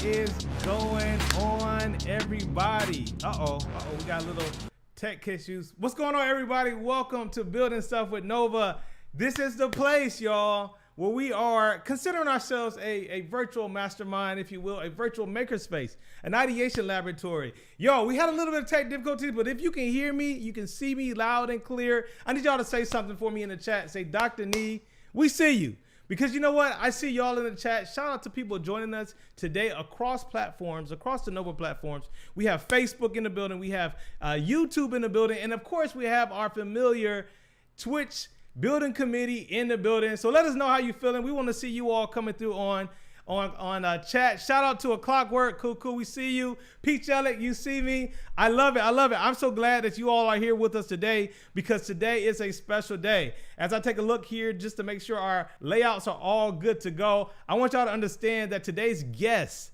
is going on, everybody? We got a little tech issues. What's going on, everybody? Welcome to Building Stuff with Nova. This is the place, y'all, where we are considering ourselves a virtual mastermind, if you will, a virtual makerspace, an ideation laboratory. Yo, we had a little bit of tech difficulties, but if you can hear me, you can see me loud and clear. I need y'all to say something for me in the chat. Say, Dr. Nee, we see you. Because you know what? I see y'all in the chat. Shout out to people joining us today across platforms, across the Nova platforms. We have Facebook in the building. We have YouTube in the building. And of course, we have our familiar Twitch building committee in the building. So let us know how you feeling. We want to see you all coming through on chat. Shout out to A Clockwork. Cool. We see you. Peach Ellick, you see me. I love it. I'm so glad that you all are here with us today because today is a special day. As I take a look here just to make sure our layouts are all good to go, I want y'all to understand that today's guest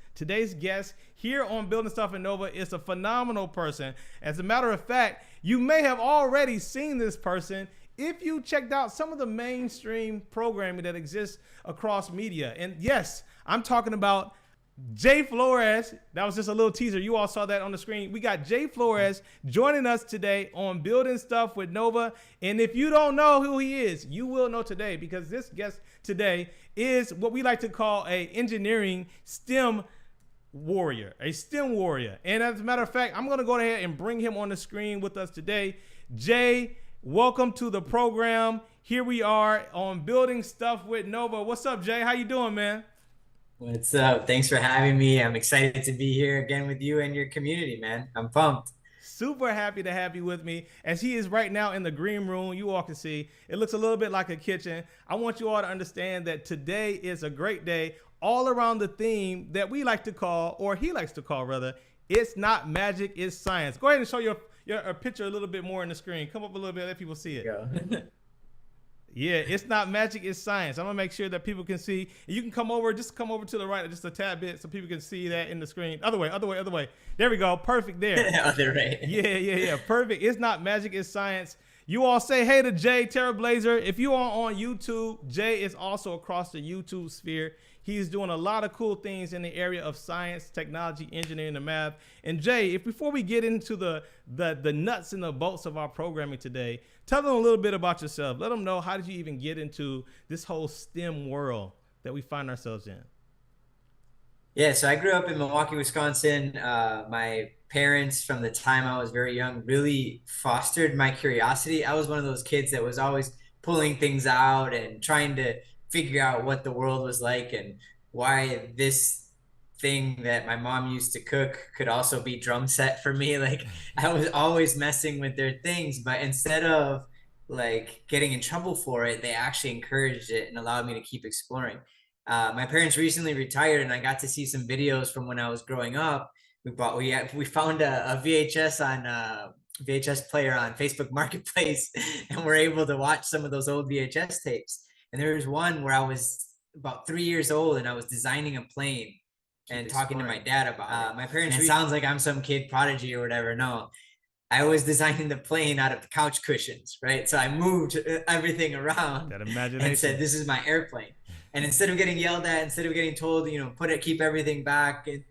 here on Building Stuff in Nova is a phenomenal person. As a matter of fact, you may have already seen this person if you checked out some of the mainstream programming that exists across media. And yes, I'm talking about Jay Flores. That was just a little teaser. You all saw that on the screen. We got Jay Flores joining us today on Building Stuff with Nova. And if you don't know who he is, you will know today because this guest today is what we like to call a engineering STEM warrior, a STEM warrior. And as a matter of fact, I'm going to go ahead and bring him on the screen with us today. Jay, welcome to the program. Here we are on Building Stuff with Nova. What's up, Jay? How you doing, man? What's up? Thanks for having me. I'm excited to be here again with you and your community, man. I'm pumped. Super happy to have you with me. As he is right now in the green room, you all can see, it looks a little bit like a kitchen. I want you all to understand that today is a great day all around the theme that we like to call, or he likes to call rather, it's not magic, it's science. Go ahead and show your picture a little bit more in the screen. Come up a little bit, let people see it. Yeah, it's not magic, it's science. I'm gonna make sure that people can see. You can come over to the right just a tad bit so people can see that in the screen. Other way. There we go, perfect there. Other way. Yeah, perfect. It's not magic, it's science. You all say hey to Jay, Terra Blazer. If you are on YouTube, Jay is also across the YouTube sphere. He's doing a lot of cool things in the area of science, technology, engineering, and math. And Jay, before we get into the nuts and the bolts of our programming today, tell them a little bit about yourself. Let them know, how did you even get into this whole STEM world that we find ourselves in? Yeah, so I grew up in Milwaukee, Wisconsin. My parents, from the time I was very young, really fostered my curiosity. I was one of those kids that was always pulling things out and trying to figure out what the world was like and why this thing that my mom used to cook could also be drum set for me. Like, I was always messing with their things, but instead of like getting in trouble for it, they actually encouraged it and allowed me to keep exploring. My parents recently retired and I got to see some videos from when I was growing up. We found a VHS player on Facebook Marketplace and we're able to watch some of those old VHS tapes. And there was one where I was about 3 years old and I was designing a plane and talking to my dad about my parents. It sounds like I'm some kid prodigy or whatever. No, I was designing the plane out of the couch cushions, right? So I moved everything around and said, this is my airplane. And instead of getting yelled at, instead of getting told, keep everything back and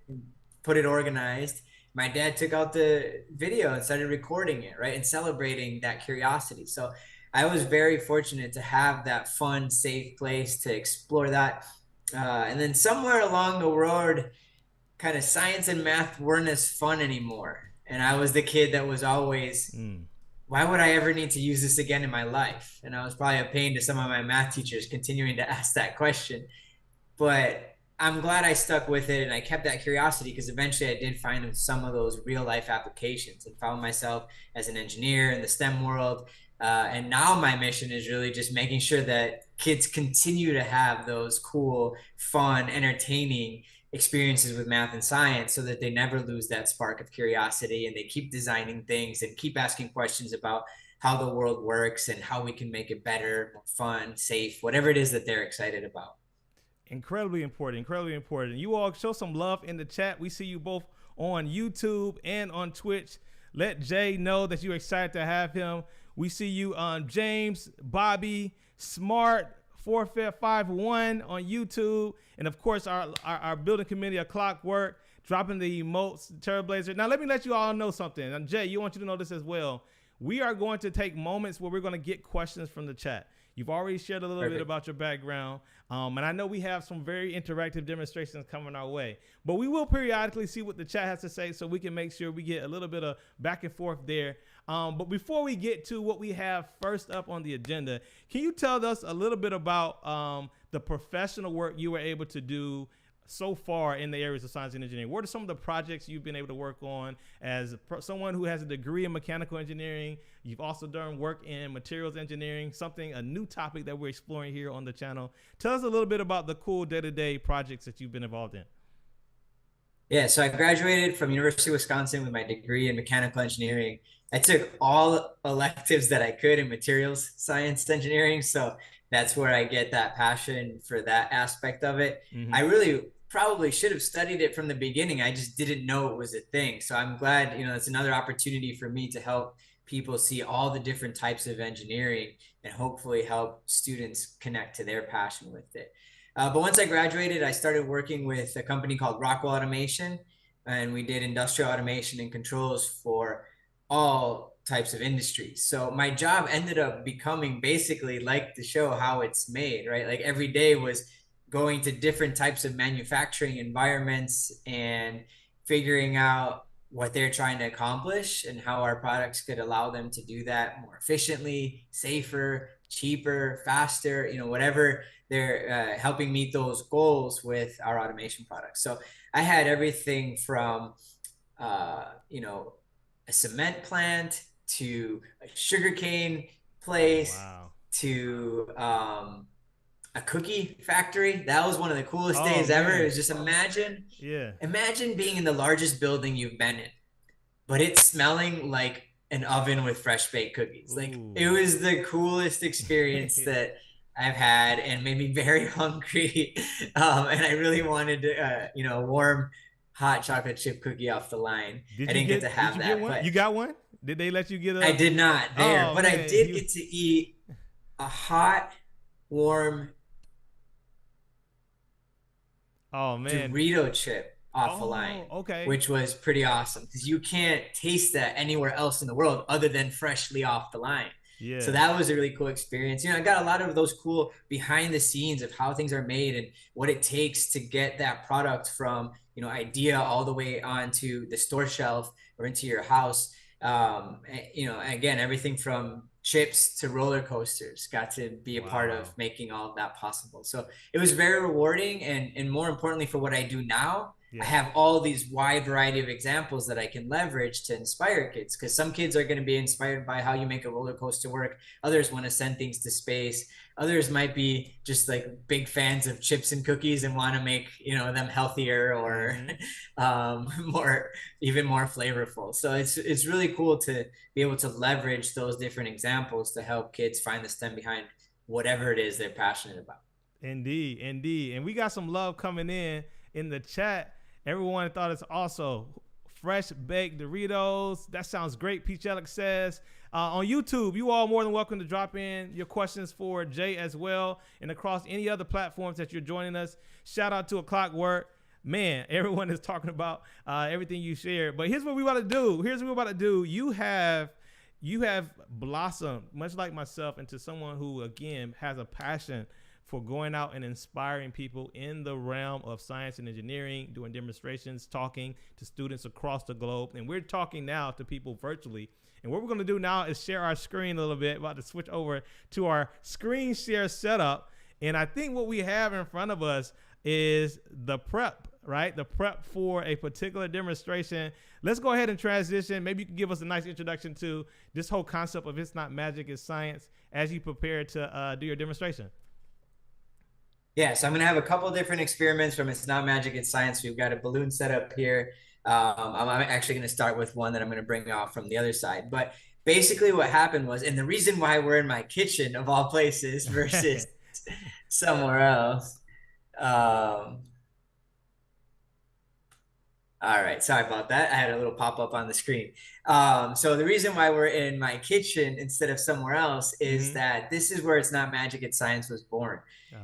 put it organized, my dad took out the video and started recording it, right? And celebrating that curiosity. So I was very fortunate to have that fun, safe place to explore that. And then somewhere along the road, kind of science and math weren't as fun anymore. And I was the kid that was always, why would I ever need to use this again in my life? And I was probably a pain to some of my math teachers continuing to ask that question. But I'm glad I stuck with it and I kept that curiosity because eventually I did find some of those real life applications and found myself as an engineer in the STEM world. And now my mission is really just making sure that kids continue to have those cool, fun, entertaining experiences with math and science so that they never lose that spark of curiosity and they keep designing things and keep asking questions about how the world works and how we can make it better, more fun, safe, whatever it is that they're excited about. Incredibly important. You all show some love in the chat. We see you both on YouTube and on Twitch. Let Jay know that you're excited to have him. We see you on James, Bobby, Smart, 451 on YouTube, and of course our building community of Clockwork dropping the emotes, Trailblazer. Now let me let you all know something. And Jay, you want you to know this as well. We are going to take moments where we're going to get questions from the chat. You've already shared a little bit about your background, and I know we have some very interactive demonstrations coming our way. But we will periodically see what the chat has to say so we can make sure we get a little bit of back and forth there. But before we get to what we have first up on the agenda, can you tell us a little bit about the professional work you were able to do so far in the areas of science and engineering? What are some of the projects you've been able to work on as someone who has a degree in mechanical engineering? You've also done work in materials engineering, a new topic that we're exploring here on the channel. Tell us a little bit about the cool day-to-day projects that you've been involved in. Yeah, so I graduated from University of Wisconsin with my degree in mechanical engineering. I took all electives that I could in materials science engineering. So that's where I get that passion for that aspect of it. I really probably should have studied it from the beginning. I just didn't know it was a thing. So I'm glad, it's another opportunity for me to help people see all the different types of engineering and hopefully help students connect to their passion with it. But once I graduated, I started working with a company called Rockwell Automation, and we did industrial automation and controls for all types of industries. So my job ended up becoming basically like the show How It's Made, right? Like every day was going to different types of manufacturing environments and figuring out what they're trying to accomplish and how our products could allow them to do that more efficiently, safer, cheaper, faster, whatever they're helping meet those goals with our automation products. So I had everything from, a cement plant to a sugarcane place to a cookie factory. That was one of the coolest days ever. It was just imagine being in the largest building you've been in, but it's smelling like an oven with fresh baked cookies. Like it was the coolest experience that I've had and made me very hungry. And I really wanted to, warm hot chocolate chip cookie off the line. I didn't get to have that. But you got one? Did they let you get a? I did not there, but man, I did get to eat a hot, warm Dorito chip off the line, which was pretty awesome because you can't taste that anywhere else in the world other than freshly off the line. Yeah. So that was a really cool experience. I got a lot of those cool behind the scenes of how things are made and what it takes to get that product from, idea all the way onto the store shelf or into your house. Again, everything from chips to roller coasters got to be a part of making all of that possible. So it was very rewarding. And more importantly for what I do now, I have all these wide variety of examples that I can leverage to inspire kids, because some kids are going to be inspired by how you make a roller coaster work. Others want to send things to space. Others might be just like big fans of chips and cookies and want to make, them healthier or even more flavorful. So it's really cool to be able to leverage those different examples to help kids find the STEM behind whatever it is they're passionate about. Indeed. And we got some love coming in the chat. Everyone thought it's also fresh baked Doritos. That sounds great. Peach Alex says on YouTube, you all more than welcome to drop in your questions for Jay as well, and across any other platforms that you're joining us. Shout out to A Clockwork. Man, everyone is talking about everything you shared. But here's what we want to do. You have blossomed, much like myself, into someone who, again, has a passion for going out and inspiring people in the realm of science and engineering, doing demonstrations, talking to students across the globe. And we're talking now to people virtually. And what we're going to do now is share our screen a little bit. About to switch over to our screen share setup. And I think what we have in front of us is the prep, right? The prep for a particular demonstration. Let's go ahead and transition. Maybe you can give us a nice introduction to this whole concept of it's not magic, it's science as you prepare to do your demonstration. Yeah, so I'm going to have a couple of different experiments from It's Not Magic, It's Science. We've got a balloon set up here. I'm actually going to start with one that I'm going to bring off from the other side. But basically what happened was, and the reason why we're in my kitchen of all places versus somewhere else. All right, sorry about that. I had a little pop up on the screen. So the reason why we're in my kitchen instead of somewhere else is that this is where It's Not Magic, It's Science was born.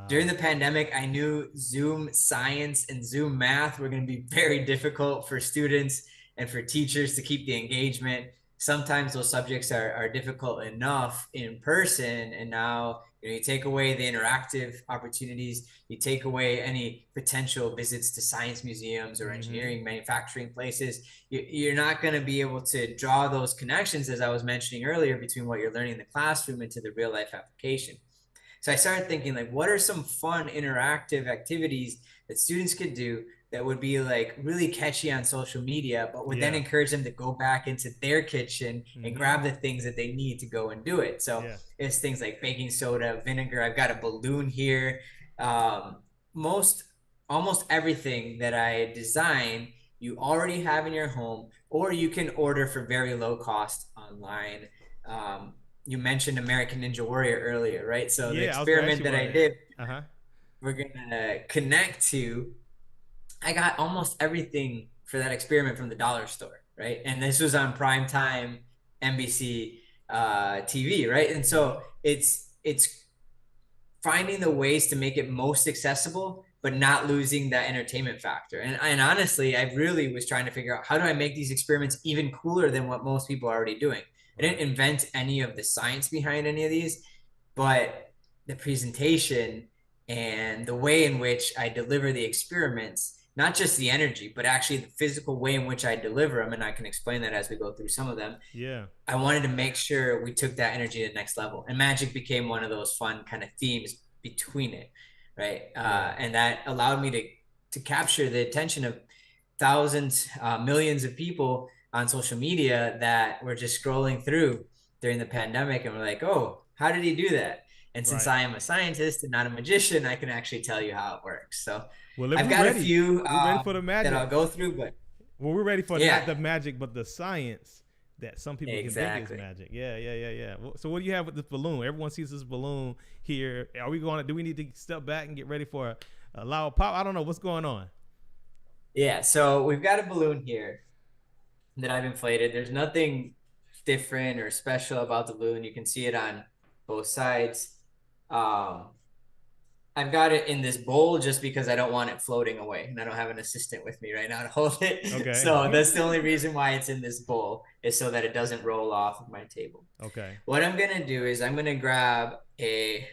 During the pandemic, I knew Zoom science and Zoom math were going to be very difficult for students and for teachers to keep the engagement. Sometimes those subjects are difficult enough in person, and now you take away the interactive opportunities, you take away any potential visits to science museums or engineering, manufacturing places. You're not going to be able to draw those connections, as I was mentioning earlier, between what you're learning in the classroom into the real life application. So I started thinking, like, what are some fun interactive activities that students could do that would be like really catchy on social media, but would then encourage them to go back into their kitchen and grab the things that they need to go and do it. So it's things like baking soda, vinegar. I've got a balloon here. Almost everything that I design, you already have in your home, or you can order for very low cost online. You mentioned American Ninja Warrior earlier, right? So the experiment that I did, we're gonna connect to. I got almost everything for that experiment from the dollar store, right? And this was on primetime NBC TV, right? And so it's finding the ways to make it most accessible, but not losing that entertainment factor. And honestly, I really was trying to figure out, how do I make these experiments even cooler than what most people are already doing? I didn't invent any of the science behind any of these, but the presentation and the way in which I deliver the experiments, not just the energy, but actually the physical way in which I deliver them. And I can explain that as we go through some of them. Yeah. I wanted to make sure we took that energy to the next level. And magic became one of those fun kind of themes between it, right? And that allowed me to capture the attention of thousands, millions of people on social media that were just scrolling through during the pandemic, and we're like, oh, how did he do that? And since I am a scientist and not a magician, I can actually tell you how it works. So I've got a few we're ready for the magic that I'll go through, but we're ready for not the magic, but the science that some people can think is magic. Yeah. So what do you have with this balloon? Everyone sees this balloon here. Do we need to step back and get ready for a loud pop? I don't know. What's going on? Yeah, so we've got a balloon here that I've inflated. There's nothing different or special about the balloon. You can see it on both sides. I've got it in this bowl just because I don't want it floating away, and I don't have an assistant with me right now to hold it. Okay. So that's the only reason why it's in this bowl, is so that it doesn't roll off of my table. Okay. What I'm gonna do is I'm gonna grab a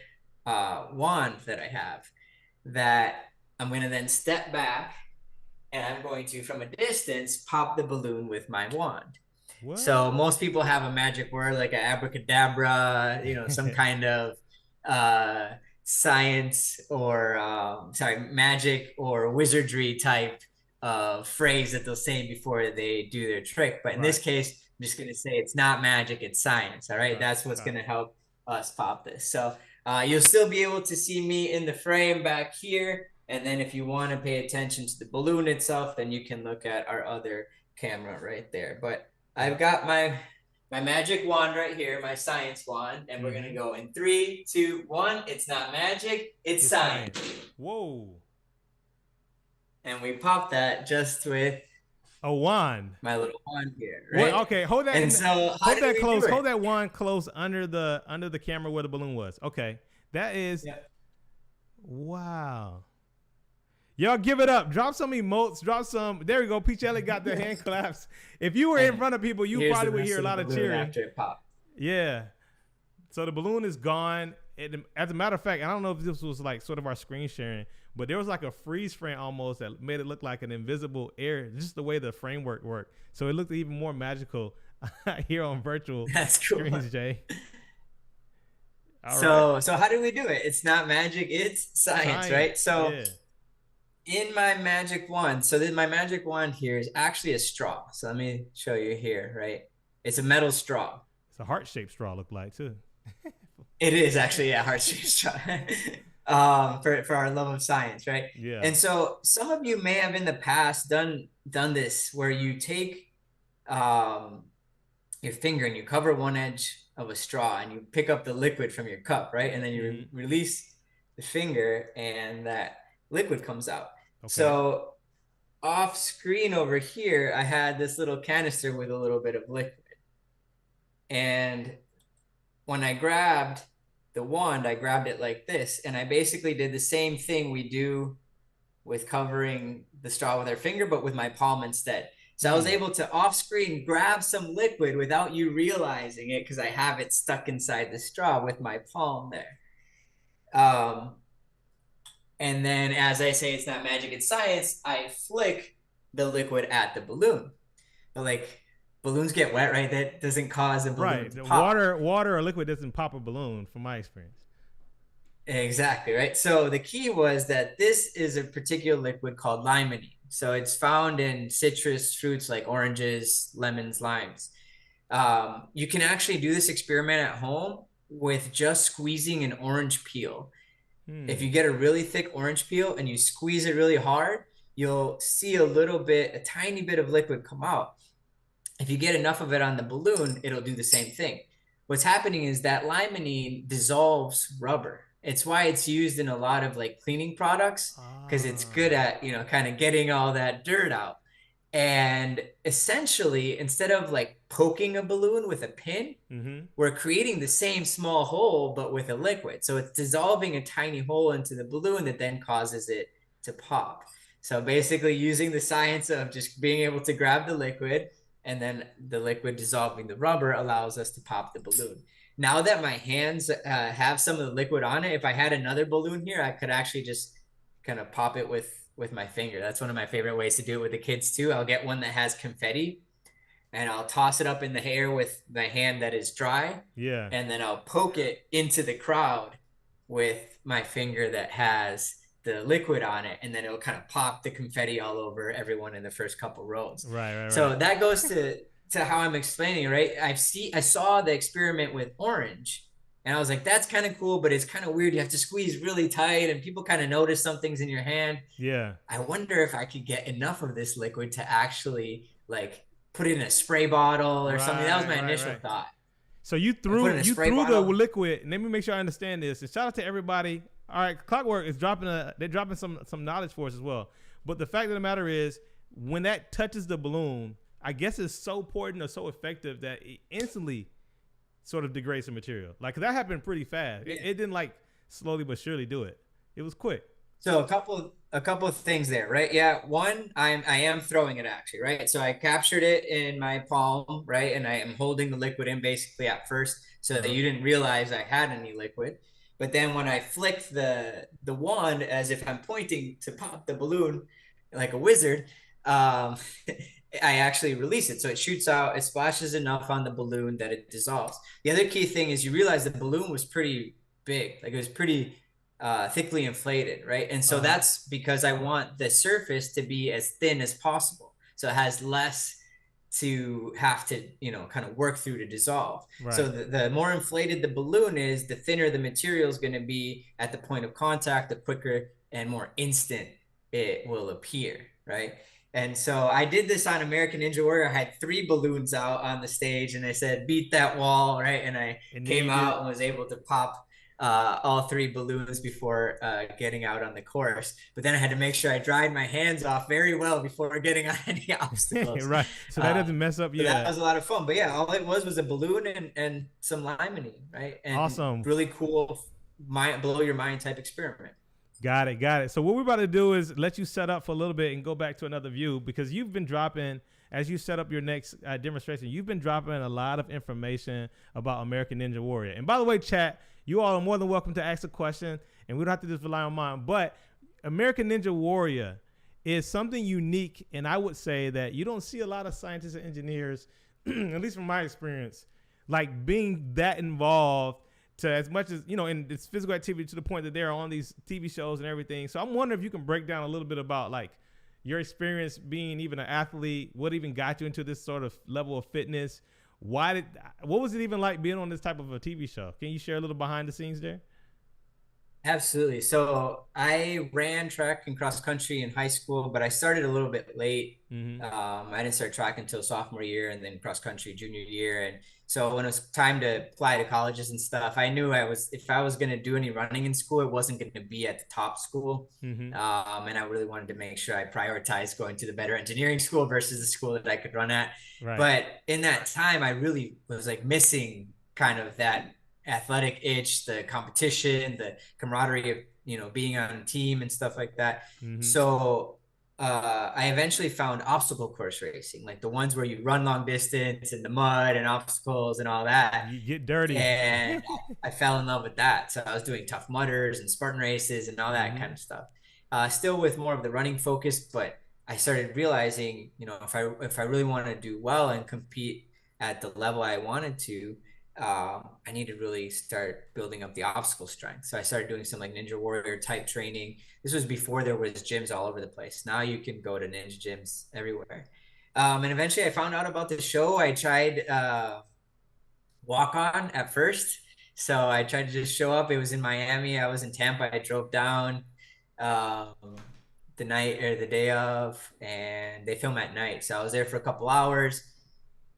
wand that I have that I'm gonna then step back, and I'm going to, from a distance, pop the balloon with my wand. What? So most people have a magic word like an abracadabra, some kind of science or magic or wizardry type of phrase that they'll say before they do their trick. But in this case, I'm just going to say it's not magic, it's science. All right. That's what's going to help us pop this. So you'll still be able to see me in the frame back here. And then if you want to pay attention to the balloon itself, then you can look at our other camera right there. But I've got my magic wand right here, my science wand, and we're gonna go in 3, 2, 1. It's not magic, it's science. Whoa. And we pop that just with a wand. My little wand here, right? Well, okay, hold that. And so hold that close. Hold that wand close under the camera where the balloon was. Okay. That is wow. Y'all give it up. Drop some emotes. Drop some. There we go. Peach Elliott got the hand claps. If you were in front of people, you probably would hear a lot of cheering. After it popped. Yeah. So the balloon is gone. As a matter of fact, I don't know if this was like sort of our screen sharing, but there was like a freeze frame almost that made it look like an invisible air, just the way the framework worked. So it looked even more magical here on virtual screens, Jay. So how do we do it? It's not magic. It's science. Right? So. Yeah. In my magic wand, my magic wand here is actually a straw. So let me show you here, right? It's a metal straw. It's a heart-shaped straw, look like too. It is actually a heart-shaped straw. For our love of science, right? Yeah. And so some of you may have in the past done this, where you take your finger and you cover one edge of a straw and you pick up the liquid from your cup, right? And then you release the finger and that liquid comes out. Okay. So off screen over here, I had this little canister with a little bit of liquid. And when I grabbed the wand, I grabbed it like this. And I basically did the same thing we do with covering the straw with our finger, but with my palm instead. So I was able to off screen grab some liquid without you realizing it because I have it stuck inside the straw with my palm there. And then, as I say, it's not magic, it's science. I flick the liquid at the balloon. But like balloons get wet, right? That doesn't cause a balloon to pop. Water or liquid doesn't pop a balloon, from my experience. Exactly, right? So the key was that this is a particular liquid called limonene. So it's found in citrus fruits like oranges, lemons, limes. You can actually do this experiment at home with just squeezing an orange peel. If you get a really thick orange peel and you squeeze it really hard, you'll see a tiny bit of liquid come out. If you get enough of it on the balloon, it'll do the same thing. What's happening is that limonene dissolves rubber. It's why it's used in a lot of like cleaning products because it's good at, kind of getting all that dirt out. And essentially, instead of like poking a balloon with a pin, we're creating the same small hole, but with a liquid. So it's dissolving a tiny hole into the balloon that then causes it to pop. So basically using the science of just being able to grab the liquid and then the liquid dissolving the rubber allows us to pop the balloon. Now that my hands have some of the liquid on it, if I had another balloon here, I could actually just kind of pop it with my finger. That's one of my favorite ways to do it with the kids too. I'll get one that has confetti and I'll toss it up in the air with my hand that is dry. Yeah. And then I'll poke it into the crowd with my finger that has the liquid on it. And then it'll kind of pop the confetti all over everyone in the first couple rows. Right. So that goes to how I'm explaining, right? I saw the experiment with orange. And I was like, that's kind of cool, but it's kind of weird. You have to squeeze really tight and people kind of notice some things in your hand. Yeah. I wonder if I could get enough of this liquid to actually like put it in a spray bottle or something. That was my initial thought. So you threw the liquid. Let me make sure I understand this. And shout out to everybody. All right, Clockwork is they're dropping some knowledge for us as well. But the fact of the matter is, when that touches the balloon, I guess it's so potent or so effective that it instantly sort of degrades the material. Like that happened pretty fast. Yeah. It didn't like slowly but surely do it. It was quick. So a couple of things there, right? Yeah. One, I am throwing it actually, right? So I captured it in my palm, right? And I am holding the liquid in basically at first so that you didn't realize I had any liquid. But then when I flicked the wand as if I'm pointing to pop the balloon like a wizard, I actually release it. So it shoots out, it splashes enough on the balloon that it dissolves. The other key thing is you realize the balloon was pretty big. Like it was pretty thickly inflated, right? And so that's because I want the surface to be as thin as possible. So it has less to have to, kind of work through to dissolve. Right. So the more inflated the balloon is, the thinner the material is going to be at the point of contact, the quicker and more instant it will appear, right? And so I did this on American Ninja Warrior. I had 3 balloons out on the stage and I said, beat that wall, right? And I came out and was able to pop all 3 balloons before getting out on the course. But then I had to make sure I dried my hands off very well before getting on any obstacles. Right. So that doesn't mess up. Yeah. That was a lot of fun. But yeah, all it was a balloon and some limonene, right? And awesome. Really cool, blow your mind type experiment. Got it. So what we're about to do is let you set up for a little bit and go back to another view, because you've been dropping, as you set up your next demonstration, you've been dropping a lot of information about American Ninja Warrior. And by the way, chat, you all are more than welcome to ask a question, and we don't have to just rely on mine. But American Ninja Warrior is something unique, and I would say that you don't see a lot of scientists and engineers, at least from my experience, like being that involved to as much as, in this physical activity, to the point that they're on these TV shows and everything. So I'm wondering if you can break down a little bit about like your experience being even an athlete, what even got you into this sort of level of fitness? What was it even like being on this type of a TV show? Can you share a little behind the scenes there? Absolutely. So I ran track and cross country in high school, but I started a little bit late. Mm-hmm. I didn't start track until sophomore year, and then cross country junior year. And so when it was time to apply to colleges and stuff, I knew if I was going to do any running in school, it wasn't going to be at the top school. Mm-hmm. And I really wanted to make sure I prioritized going to the better engineering school versus the school that I could run at. Right. But in that time, I really was like missing kind of that athletic itch, the competition, the camaraderie of being on a team and stuff like that. Mm-hmm. So I eventually found obstacle course racing, like the ones where you run long distance in the mud and obstacles and all that. You get dirty. And I fell in love with that. So I was doing Tough Mudders and Spartan races and all that Mm-hmm. kind of stuff. Still with more of the running focus, but I started realizing, if I really want to do well and compete at the level I wanted to, I need to really start building up the obstacle strength. So I started doing some like Ninja Warrior type training. This was before there was gyms all over the place. Now you can go to ninja gyms everywhere. And eventually I found out about the show. I tried walk on at first. So I tried to just show up. It was in Miami. I was in Tampa. I drove down um, the night or the day of, and they film at night. So I was there for a couple hours,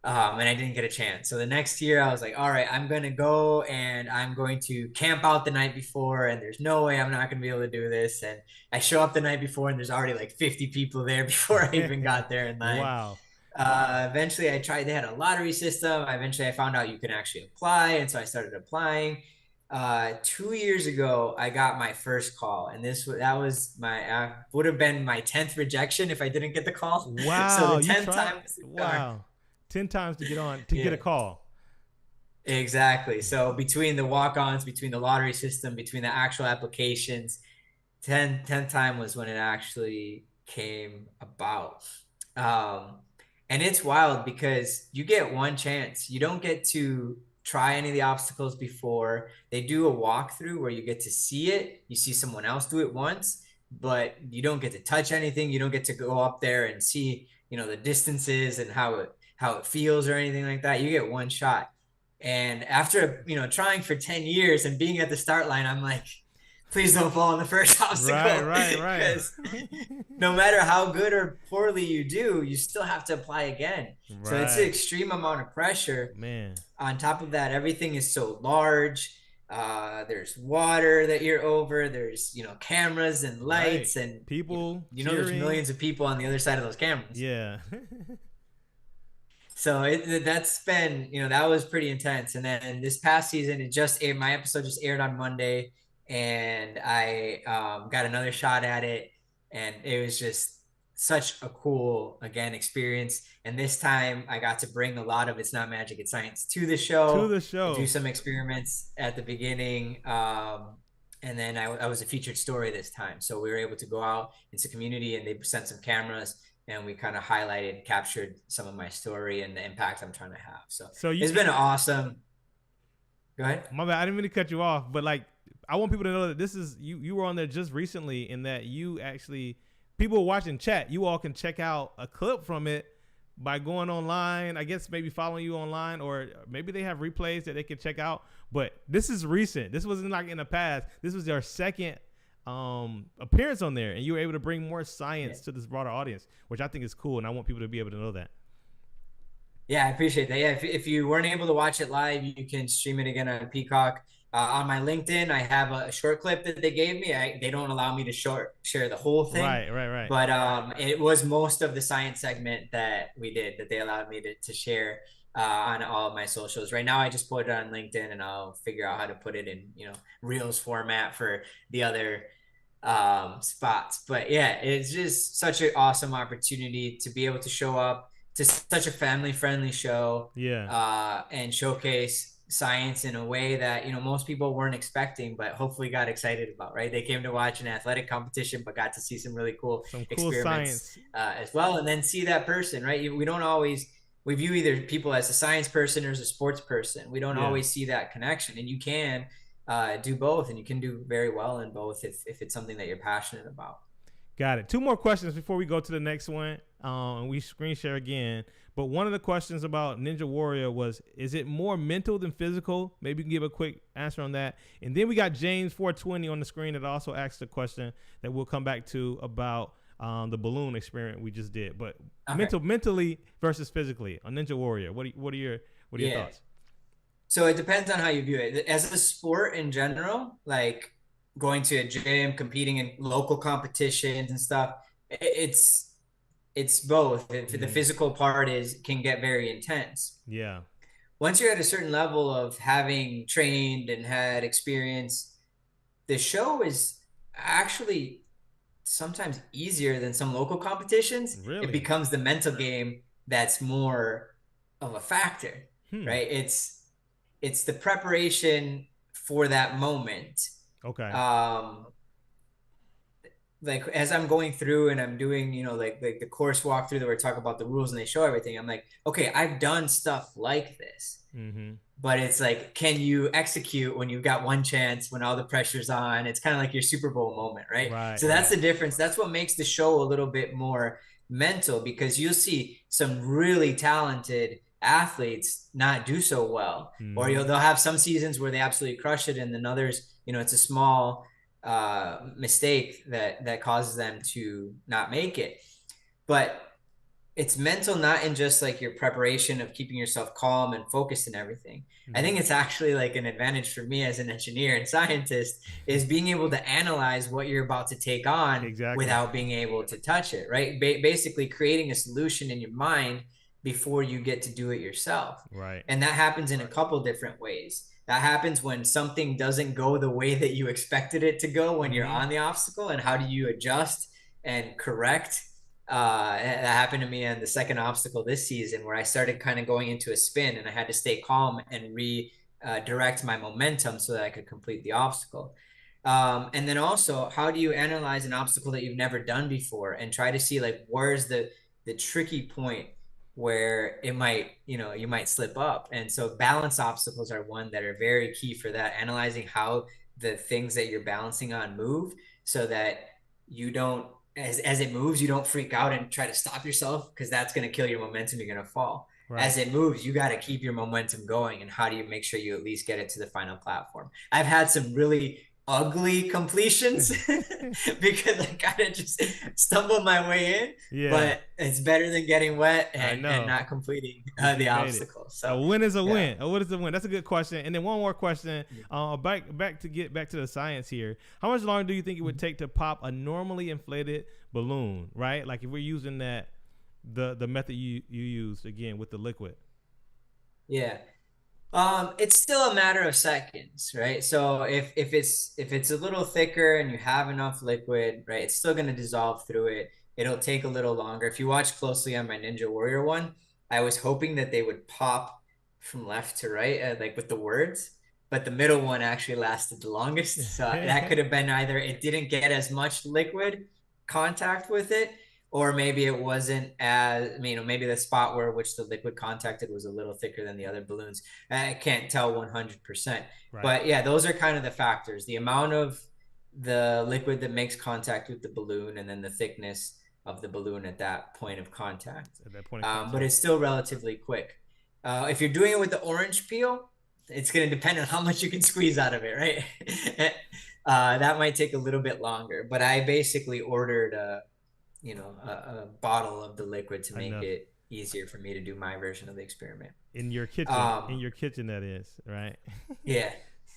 and I didn't get a chance. So the next year, I was like, all right, I'm going to go and I'm going to camp out the night before. And there's no way I'm not going to be able to do this. And I show up the night before, and there's already like 50 people there before I even got there in line. Wow. Eventually I tried, they had a lottery system. Eventually I found out you can actually apply. And so I started applying. 2 years ago, I got my first call, and that was would have been my 10th rejection if I didn't get the call. So Wow. the You 10th tried. time was the charm. Wow. 10 times to get on to get a Yeah, call. exactly. So between the walk-ons, between the lottery system, between the actual applications, 10th time was when it actually came about. Um, and it's wild because you get one chance. You don't get to try any of the obstacles before. They do a walkthrough where you get to see it. You see someone else do it once, but you don't get to touch anything. You don't get to go up there and see, the distances and how it feels or anything like that. You get one shot. And after, trying for 10 years and being at the start line, I'm like, please don't fall on the first obstacle. Right. Because no matter how good or poorly you do, you still have to apply again. So it's an Right. extreme amount of pressure. Man. On top of that, everything is so large. There's water that you're over. There's, cameras and lights, Right. and People there's cheering. millions of people on the other side of those cameras. Yeah. So that's been, that was pretty intense. And then this past season, it just aired. My episode just aired on Monday, and I got another shot at it, and it was just such a cool experience. And this time, I got to bring a lot of It's Not Magic, It's Science to the To show, the do show. some experiments at the beginning. And then I was a featured story this time, so we were able to go out into community, and they sent some cameras, and we kind of highlighted, captured some of my story and the impact I'm trying to have. So So it's been awesome. Go ahead. my bad. I didn't mean to cut you off, but like I want people to know that this is you were on there just recently, and that you actually people watching chat, you all can check out a clip from it by going online. I guess maybe following you online, or maybe they have replays that they can check out. But this is recent. This wasn't like in the past. This was your second appearance on there, and you were able to bring more science to this broader audience, which I think is cool, and I want people to be able to know that. Yeah, I appreciate that. Yeah, if you weren't able to watch it live, you can stream it again on Peacock. On my LinkedIn, I have a short clip that they gave me. They don't allow me to share the whole thing. Right. But it was most of the science segment that we did that they allowed me to share on all of my socials. Right now, I just put it on LinkedIn, and I'll figure out how to put it in Reels format for the other spots. But yeah, it's just such an awesome opportunity to be able to show up to such a family friendly show, and showcase science in a way that most people weren't expecting, but hopefully got excited about. Right, they came to watch an athletic competition, but got to see some really cool experiments as well, and then see that person. Right, we don't always we view either people as a science person or as a sports person. We don't always see that connection, and you can do both, and you can do very well in both if it's something that you're passionate about. Got it. Two more questions before we go to the next one. And we screen share again. But one of the questions about Ninja Warrior was, is it more mental than physical? Maybe you can give a quick answer on that. And then we got James 420 on the screen that also asked a question that we'll come back to about the balloon experiment we just did. But mentally versus physically on Ninja Warrior, what are your thoughts? So it depends on how you view it. As a sport in general, like going to a gym, competing in local competitions and stuff, it's both. The physical part can get very intense. Yeah. Once you're at a certain level of having trained and had experience, the show is actually sometimes easier than some local competitions. Really? It becomes the mental game that's more of a factor, right? It's the preparation for that moment. Okay. Like as I'm going through and I'm doing, you know, like the course walkthrough that we're talking about the rules and they show everything. I'm like, okay, I've done stuff like this, but it's like, can you execute when you've got one chance, when all the pressure's on? It's kind of like your Super Bowl moment, right? So that's the difference. That's what makes the show a little bit more mental, because you'll see some really talented athletes not do so well, or they'll have some seasons where they absolutely crush it, and then others, you know, it's a small mistake that causes them to not make it. But it's mental, not in just like your preparation of keeping yourself calm and focused and everything. I think it's actually like an advantage for me as an engineer and scientist is being able to analyze what you're about to take on without being able to touch it, right? Basically creating a solution in your mind before you get to do it yourself. Right. And that happens in a couple different ways. That happens when something doesn't go the way that you expected it to go when you're on the obstacle, and how do you adjust and correct? That happened to me on the second obstacle this season, where I started kind of going into a spin and I had to stay calm and redirect my momentum so that I could complete the obstacle. And then also, how do you analyze an obstacle that you've never done before and try to see like where's the tricky point where it might, you know, you might slip up. And so balance obstacles are one that are very key for that, analyzing how the things that you're balancing on move so that you don't, as it moves, you don't freak out and try to stop yourself, because that's going to kill your momentum. You're going to fall. As it moves, you got to keep your momentum going. And how do you make sure you at least get it to the final platform? I've had some really ugly completions because I kind of just stumbled my way in, but it's better than getting wet and not completing the obstacle. So a win is a win. A win is a win. That's a good question. And then one more question, back to the science here. How much longer do you think it would take to pop a normally inflated balloon, right? Like if we're using that, the method you used again with the liquid. Yeah. It's still a matter of seconds, right? So if it's a little thicker and you have enough liquid, right, it's still going to dissolve through it. It'll take a little longer. If you watch closely on my Ninja Warrior one, I was hoping that they would pop from left to right, like with the words, but the middle one actually lasted the longest. So that could have been either it didn't get as much liquid contact with it, or maybe it wasn't as, you know, maybe the spot where which the liquid contacted was a little thicker than the other balloons. I can't tell 100%. But yeah, those are kind of the factors. The amount of the liquid that makes contact with the balloon, and then the thickness of the balloon at that point of contact. But it's still relatively quick. If you're doing it with the orange peel, it's going to depend on how much you can squeeze out of it, right? That might take a little bit longer. But I basically ordered a bottle of the liquid to make it easier for me to do my version of the experiment. In your kitchen, that is, right? Yeah.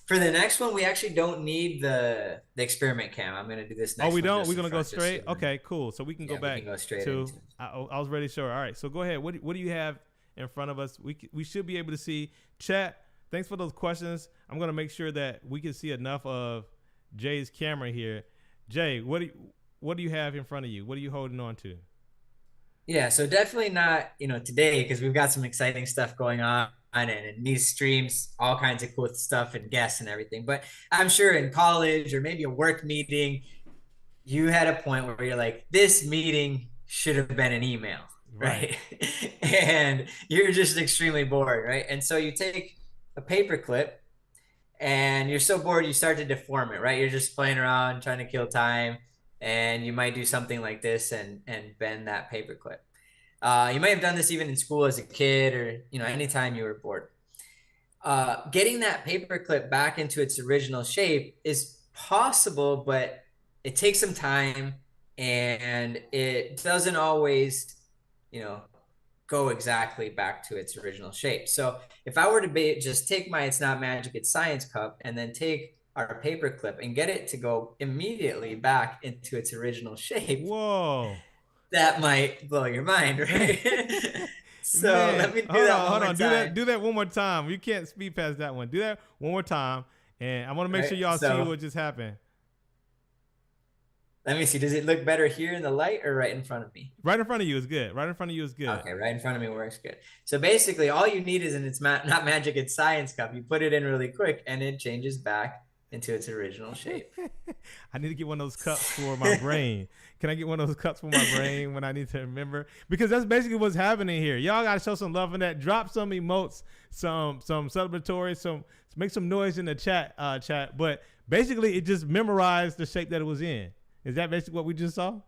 For the next one, we actually don't need the experiment cam. I'm going to do this next one. Oh, we don't? We're going to go straight? Okay, cool. So we can go back to, I was ready, sure. All right, so go ahead. What do you have in front of us? We should be able to see. Chat, thanks for those questions. I'm going to make sure that we can see enough of Jay's camera here. Jay, what do you have in front of you? What are you holding on to? Yeah, so definitely not, today, because we've got some exciting stuff going on and in these streams, all kinds of cool stuff and guests and everything. But I'm sure in college or maybe a work meeting, you had a point where you're like, this meeting should have been an email, right? And you're just extremely bored, right? And so you take a paper clip and you're so bored, you start to deform it, right? You're just playing around, trying to kill time. And you might do something like this and bend that paper clip. You might have done this even in school as a kid, or anytime you were bored. Getting that paperclip back into its original shape is possible, but it takes some time, and it doesn't always, go exactly back to its original shape. So if I were to just take my It's Not Magic, It's Science cup and then take our paperclip and get it to go immediately back into its original shape, Whoa. that might blow your mind, right? So Man, let me do that one more hold on. time. Do that one more time. You can't speed past that one. Do that one more time, and I want to make sure y'all see what just happened. Let me see. Does it look better here in the light or right in front of me? Right in front of you is good. Right in front of you is good. Okay, right in front of me works good. So basically, all you need is an It's Not Magic, It's Science cup. You put it in really quick, and it changes back into its original shape. I need to get one of those cups for my brain. Can I get one of those cups for my brain when I need to remember? Because that's basically what's happening here. Y'all got to show some love in that. Drop some emotes, some celebratory, make some noise in the chat. But basically, it just memorized the shape that it was in. Is that basically what we just saw?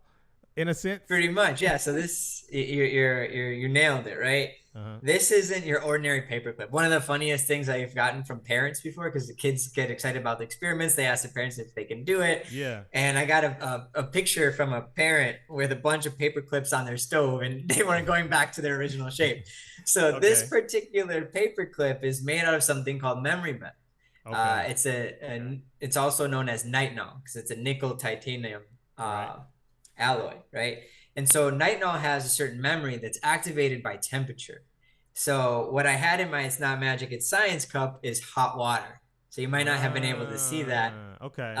In a sense? Pretty much, yeah. So this, you nailed it, right? Uh-huh. This isn't your ordinary paperclip. One of the funniest things I've gotten from parents before, because the kids get excited about the experiments, they ask the parents if they can do it. Yeah. And I got a picture from a parent with a bunch of paper clips on their stove, and they weren't going back to their original shape. So this particular paperclip is made out of something called memory metal. Okay. It's also known as nitinol, because it's a nickel titanium alloy, right? And so nitinol has a certain memory that's activated by temperature. So what I had in my It's Not Magic, It's Science cup is hot water. So you might not have been able to see that. Okay.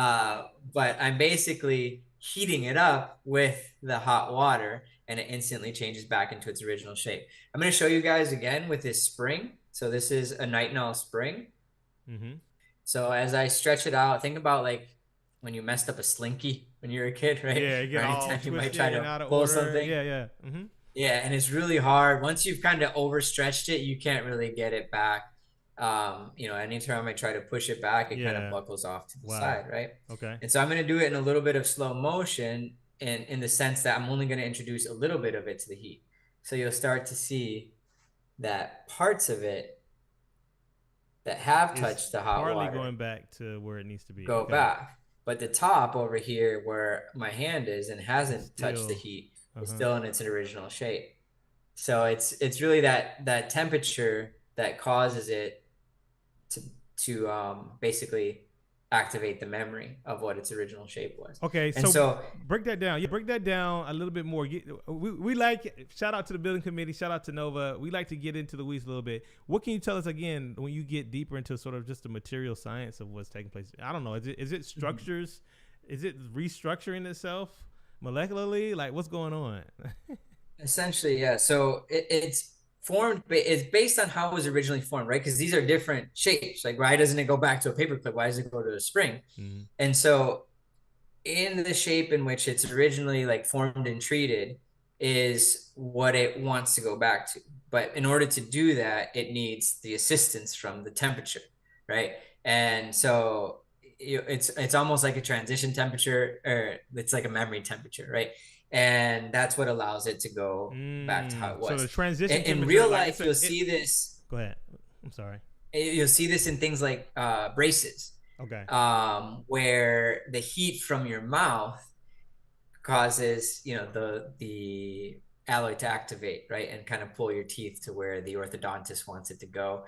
But I'm basically heating it up with the hot water, and it instantly changes back into its original shape. I'm going to show you guys again with this spring. So this is a nitinol spring. Mm-hmm. So as I stretch it out, think about like when you messed up a slinky when you were a kid, right? Yeah, you get all you might try to pull something. Yeah. Mm-hmm. Yeah, and it's really hard. Once you've kind of overstretched it, you can't really get it back. Anytime I try to push it back, it kind of buckles off to the side, right? Okay. And so I'm going to do it in a little bit of slow motion, and in the sense that I'm only going to introduce a little bit of it to the heat. So you'll start to see that parts of it that have touched the hot water going back to where it needs to be. Go back. But the top over here where my hand is and hasn't touched the heat is still in its original shape. So it's really that temperature that causes it to basically activate the memory of what its original shape was. Okay, so break that down. Yeah, break that down a little bit more. We like, shout out to the building committee, shout out to Nova. We like to get into the weeds a little bit. What can you tell us again when you get deeper into sort of just the material science of what's taking place? I don't know. Is it structures? Mm-hmm. Is it restructuring itself molecularly? Like, what's going on? Essentially, yeah. So it's based on how it was originally formed, right? Because these are different shapes. Like, why doesn't it go back to a paperclip? Why does it go to a spring? Mm-hmm. And so in the shape in which it's originally like formed and treated is what it wants to go back to. But in order to do that, it needs the assistance from the temperature, right? And so it's almost like a transition temperature, or it's like a memory temperature, right? And that's what allows it to go back to how it was. So the transition in real life, you'll see this. Go ahead. I'm sorry. You'll see this in things like braces. Okay. Where the heat from your mouth causes, the alloy to activate, right, and kind of pull your teeth to where the orthodontist wants it to go.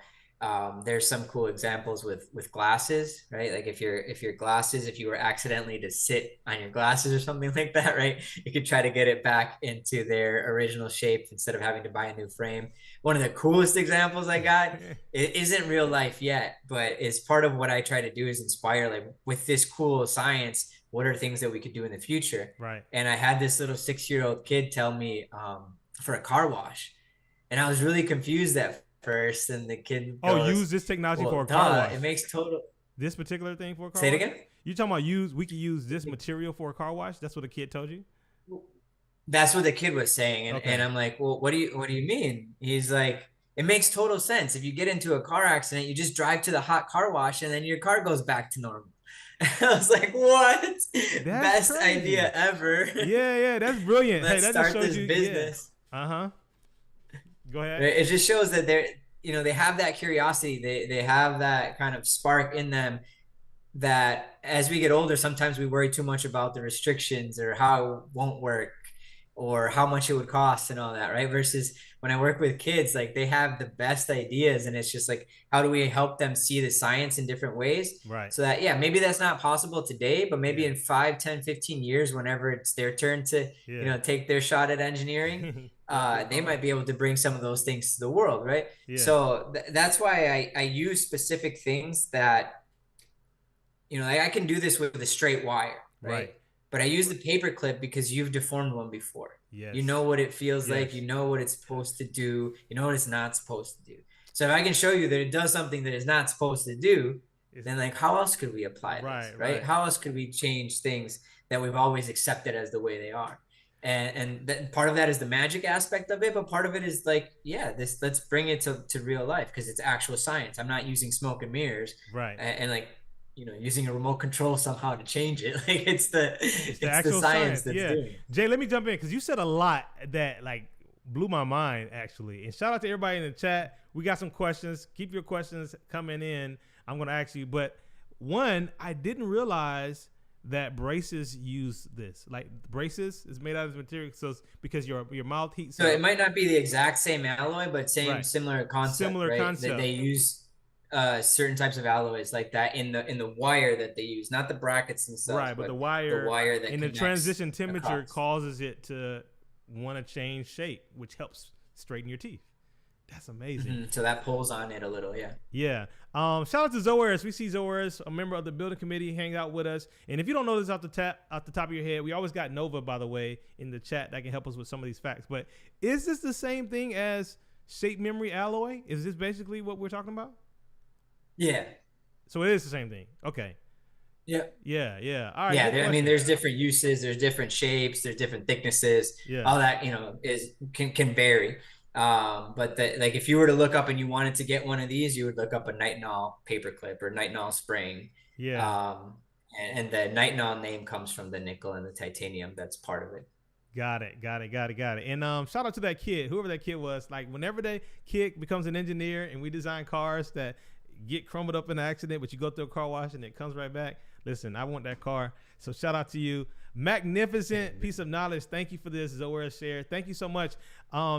There's some cool examples with glasses, right? Like if you were accidentally to sit on your glasses or something like that, right? You could try to get it back into their original shape instead of having to buy a new frame. One of the coolest examples I got, it isn't real life yet, but it's part of what I try to do is inspire, like, with this cool science, what are things that we could do in the future? Right. And I had this little 6-year-old kid tell me for a car wash, and I was really confused at first, and the kid goes, use this technology for a car wash. It makes total. This particular thing for a car wash? Say it again? You talking about we could use this material for a car wash? That's what the kid told you? That's what the kid was saying. And I'm like, well, what do you mean? He's like, it makes total sense. If you get into a car accident, you just drive to the hot car wash and then your car goes back to normal. I was like, what? That's best crazy idea ever. Yeah, that's brilliant. Let's start this business. Yeah. Uh-huh. Go ahead. It just shows that they're, they have that curiosity. They have that kind of spark in them that as we get older, sometimes we worry too much about the restrictions or how it won't work or how much it would cost and all that, right? Versus when I work with kids, like they have the best ideas, and it's just like, how do we help them see the science in different ways? Right. So that, yeah, maybe that's not possible today, but maybe Yeah. in 5, 10, 15 years, whenever it's their turn to, Yeah. take their shot at engineering, they might be able to bring some of those things to the world, right? Yeah. So that's why I use specific things that, I can do this with a straight wire, right? Right. But I use the paper clip because you've deformed one before. You Yes. know what it feels like. Yes. You know what it's supposed to do. You know what it's not supposed to do. So if I can show you that it does something that it's not supposed to do, then like how else could we apply this, right? How else could we change things that we've always accepted as the way they are? And that, part of that is the magic aspect of it, but part of it is like, yeah, let's bring it to real life because it's actual science. I'm not using smoke and mirrors, Right. and like, using a remote control somehow to change it. Like it's the actual science that's yeah. doing it. Jay, let me jump in because you said a lot that like blew my mind actually. And shout out to everybody in the chat. We got some questions. Keep your questions coming in. I'm gonna ask you, but one, I didn't realize that braces use this. Like braces is made out of this material, so because your mouth heats. So it might not be the exact same alloy, but Right. similar concept. Similar right? concept. They use certain types of alloys like that in the wire that they use, not the brackets themselves. Right, but the wire that in the transition temperature across causes it to want to change shape, which helps straighten your teeth. That's amazing. So that pulls on it a little, yeah. Yeah. Shout out to Zoeris. We see Zoeris, a member of the building committee, hang out with us. And if you don't know this off the top of your head, we always got Nova, by the way, in the chat that can help us with some of these facts. But is this the same thing as shape memory alloy? Is this basically what we're talking about? Yeah. So it is the same thing. Okay. Yeah. Yeah. Yeah. All right. Yeah. I mean, there's different uses, there's different shapes, there's different thicknesses. Yeah. All that, can vary. But like if you were to look up and you wanted to get one of these, you would look up a Nitinol paperclip or Nitinol spring. Yeah. And the Nitinol name comes from the nickel and the titanium that's part of it. Got it. And shout out to that kid, whoever that kid was. Like whenever that kid becomes an engineer and we design cars that get crumbled up in an accident, but you go through a car wash and it comes right back. Listen, I want that car. So shout out to you. Magnificent piece of knowledge. Thank you for this, Zoera share. Thank you so much.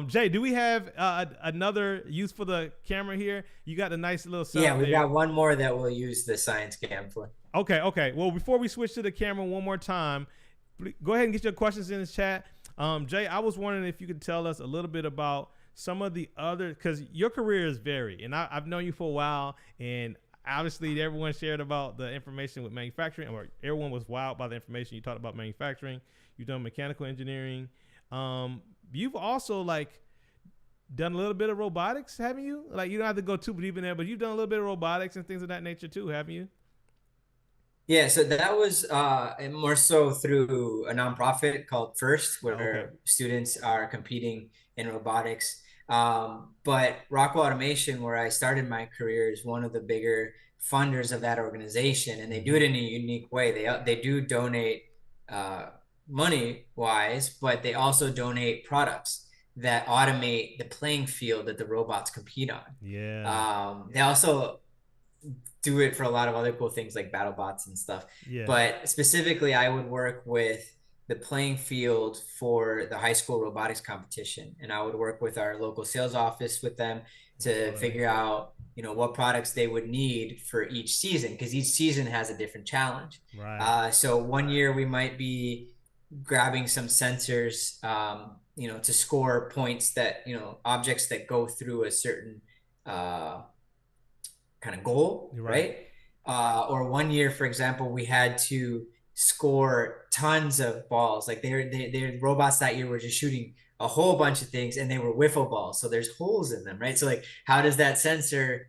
Jay, do we have another use for the camera here? You got a nice little setup. Yeah, we got one more that we'll use the science cam for. Okay. Well, before we switch to the camera one more time, go ahead and get your questions in the chat. Jay, I was wondering if you could tell us a little bit about some of the other, because your career is varied, and I've known you for a while, and obviously everyone shared about the information with manufacturing, or everyone was wowed by the information you talked about manufacturing. You've done mechanical engineering. You've also like done a little bit of robotics, haven't you? Like you don't have to go too deep in there, but you've done a little bit of robotics and things of that nature too, haven't you? Yeah, so that was more so through a nonprofit called First, where students are competing in robotics. But Rockwell Automation, where I started my career, is one of the bigger funders of that organization, and they do it in a unique way. They do donate money wise, but they also donate products that automate the playing field that the robots compete on. Yeah. They also do it for a lot of other cool things like battle bots and stuff. Yeah. But specifically, I would work with the playing field for the high school robotics competition, and I would work with our local sales office with them to figure out, what products they would need for each season, because each season has a different challenge. Right. So one year we might be grabbing some sensors, to score points that, objects that go through a certain kind of goal, right? Or one year, for example, we had to score tons of balls. Like they're robots that year were just shooting a whole bunch of things, and they were wiffle balls, so there's holes in them, right? So like, how does that sensor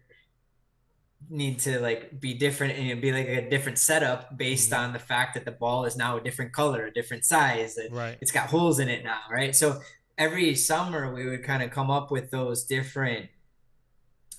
need to like be different and be like a different setup based on the fact that the ball is now a different color, a different size, right? It's got holes in it now, right? So every summer we would kind of come up with those different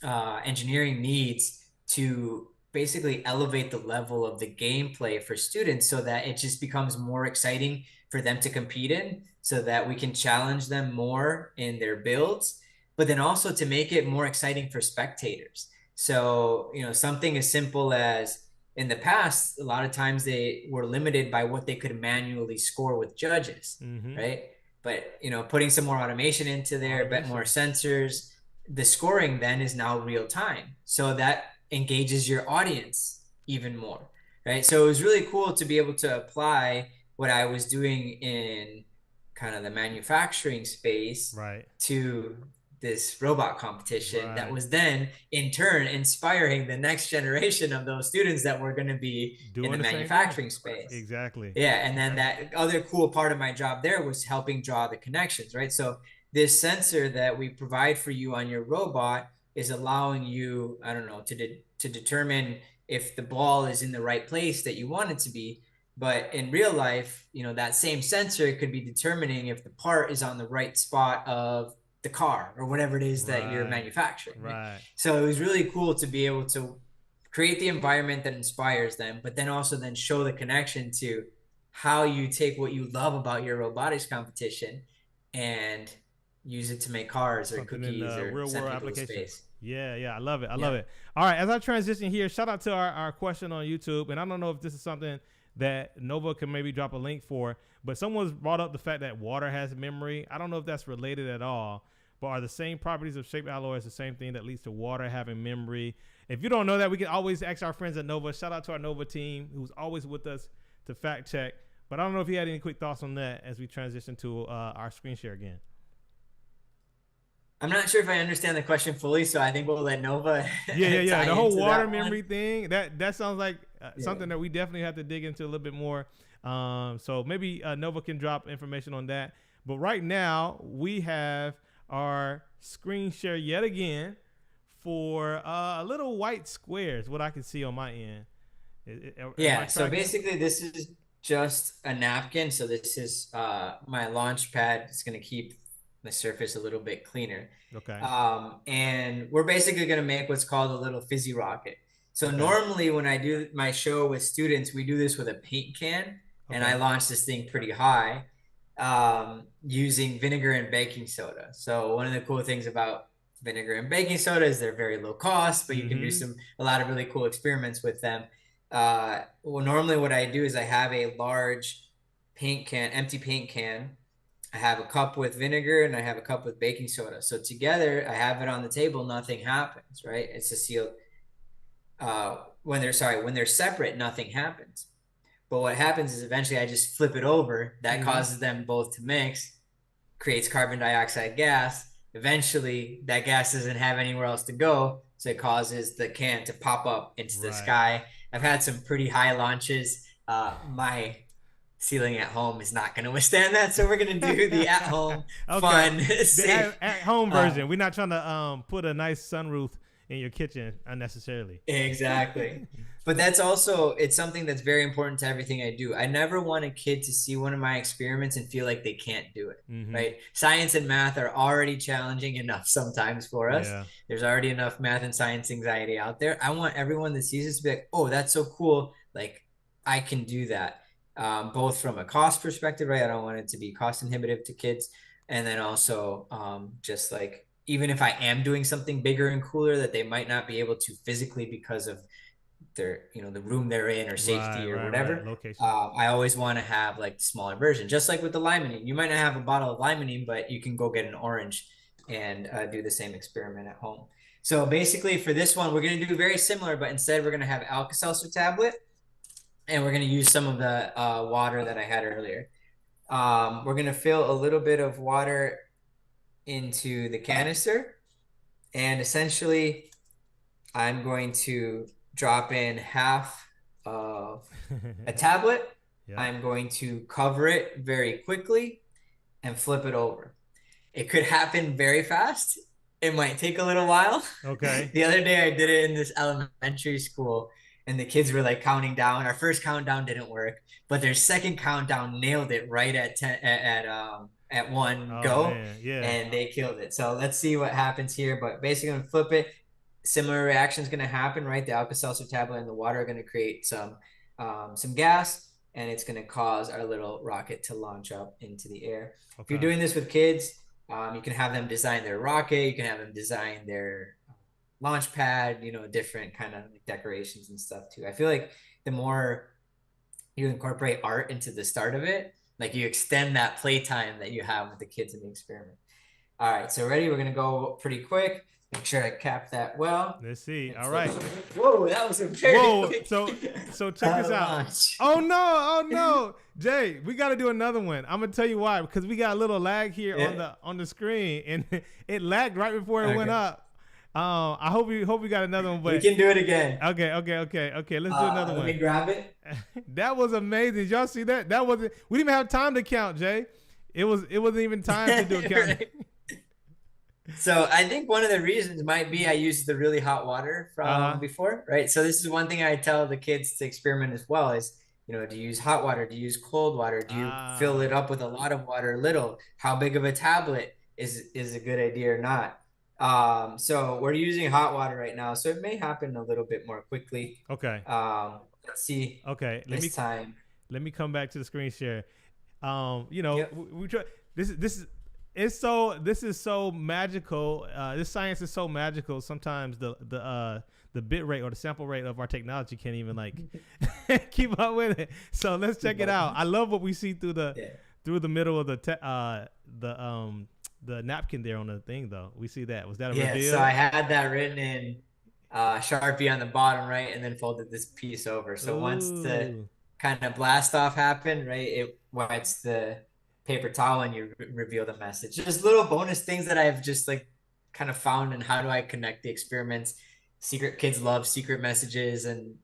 engineering needs to basically elevate the level of the gameplay for students so that it just becomes more exciting for them to compete in, so that we can challenge them more in their builds. but then also to make it more exciting for spectators. So, something as simple as in the past, a lot of times they were limited by what they could manually score with judges, right? But, putting some more automation into there, a bit more sensors, the scoring then is now real time. So that engages your audience even more, right? So it was really cool to be able to apply what I was doing in kind of the manufacturing space to this robot competition that was then in turn inspiring the next generation of those students that were going to be in the manufacturing space. Exactly. Yeah. And then that other cool part of my job there was helping draw the connections, right? So this sensor that we provide for you on your robot is allowing you, I don't know, to determine if the ball is in the right place that you want it to be. But in real life, that same sensor could be determining if the part is on the right spot of the car or whatever it is that you're manufacturing. Right. So it was really cool to be able to create the environment that inspires them, but then also then show the connection to how you take what you love about your robotics competition and use it to make cars or cookies or real send world people to application. space. Yeah, I love it. I love it. All right, as I transition here, shout out to our question on YouTube, and I don't know if this is something that Nova can maybe drop a link for, but someone's brought up the fact that water has memory. I don't know if that's related at all, but are the same properties of shape alloys the same thing that leads to water having memory? If you don't know that, we can always ask our friends at Nova. Shout out to our Nova team who's always with us to fact check. But I don't know if you had any quick thoughts on that as we transition to our screen share again. I'm not sure if I understand the question fully, so I think we'll let Nova. Yeah. The whole water memory thing, that sounds like something that we definitely have to dig into a little bit more. So maybe Nova can drop information on that. But right now, we have our screen share yet again for little white squares, what I can see on my end. So basically this is just a napkin. So this is my launch pad. It's going to keep the surface a little bit cleaner. Okay. And we're basically going to make what's called a little fizzy rocket. So normally when I do my show with students, we do this with a paint can, and I launch this thing pretty high using vinegar and baking soda. So one of the cool things about vinegar and baking soda is they're very low cost, but you can do a lot of really cool experiments with them. Normally what I do is I have a large empty paint can. I have a cup with vinegar and I have a cup with baking soda. So together I have it on the table, nothing happens, right? It's a sealed, when they're separate, nothing happens. But what happens is eventually I just flip it over. That causes them both to mix, creates carbon dioxide gas. Eventually that gas doesn't have anywhere else to go. So it causes the can to pop up into the sky. I've had some pretty high launches. My ceiling at home is not going to withstand that. So we're going to do the at-home fun, safe. At-home version. We're not trying to put a nice sunroof in your kitchen unnecessarily. Exactly. But that's also, it's something that's very important to everything I do. I never want a kid to see one of my experiments and feel like they can't do it, right? Science and math are already challenging enough sometimes for us. Yeah. There's already enough math and science anxiety out there. I want everyone that sees this to be like, oh, that's so cool. Like, I can do that. Both from a cost perspective, right? I don't want it to be cost inhibitive to kids. And then also just like, even if I am doing something bigger and cooler that they might not be able to physically because of their, the room they're in or safety or whatever. Location. I always want to have like the smaller version, just like with the Limonine. You might not have a bottle of Limonine, but you can go get an orange and do the same experiment at home. So basically for this one, we're going to do very similar, but instead we're going to have Alka-Seltzer tablet. And we're going to use some of the water that I had earlier. We're going to fill a little bit of water into the canister. And essentially, I'm going to drop in half of a tablet. I'm going to cover it very quickly and flip it over. It could happen very fast. It might take a little while. Okay. The other day I did it in this elementary school. And the kids were like counting down. Our first countdown didn't work, but their second countdown nailed it right at 10 at one go. Man. Yeah. And they killed it. So let's see what happens here. But basically, I'm gonna flip it. Similar reaction is gonna happen, right? The Alka-Seltzer tablet and the water are gonna create some gas, and it's gonna cause our little rocket to launch up into the air. Okay. If you're doing this with kids, You can have them design their rocket. You can have them design their launch pad, different kind of decorations and stuff too. I feel like the more you incorporate art into the start of it, like you extend that playtime that you have with the kids in the experiment. All right, so ready? We're gonna go pretty quick. Make sure I cap that well. Let's see. All right. Whoa, that was a very quick So check this out. launch. Oh no, Jay, we got to do another one. I'm gonna tell you why, because we got a little lag here on the screen, and it lagged right before it went up. I hope we got another one, but we can do it again. Okay. Let's do another one. Let me grab it. That was amazing. Did y'all see that? That wasn't. We didn't even have time to count, Jay. It wasn't even time to do a count. Right. So I think one of the reasons might be I used the really hot water from before, right? So this is one thing I tell the kids to experiment as well is, do you use hot water? Do you use cold water? Do you fill it up with a lot of water, little? How big of a tablet is a good idea or not? So we're using hot water right now, so it may happen a little bit more quickly. Okay. Let's see. Okay. Let me come back to the screen share. We try. This is so magical. This science is so magical. Sometimes the bit rate or the sample rate of our technology can't even like keep up with it. So let's check it out. I love what we see through the middle of the napkin there on the thing, though. We see that. Was that a reveal? So I had that written in Sharpie on the bottom, right, and then folded this piece over. So once the kind of blast off happened, right, it wipes the paper towel and you reveal the message. Just little bonus things that I've just like kind of found, and how do I connect the experiments. Kids love secret messages and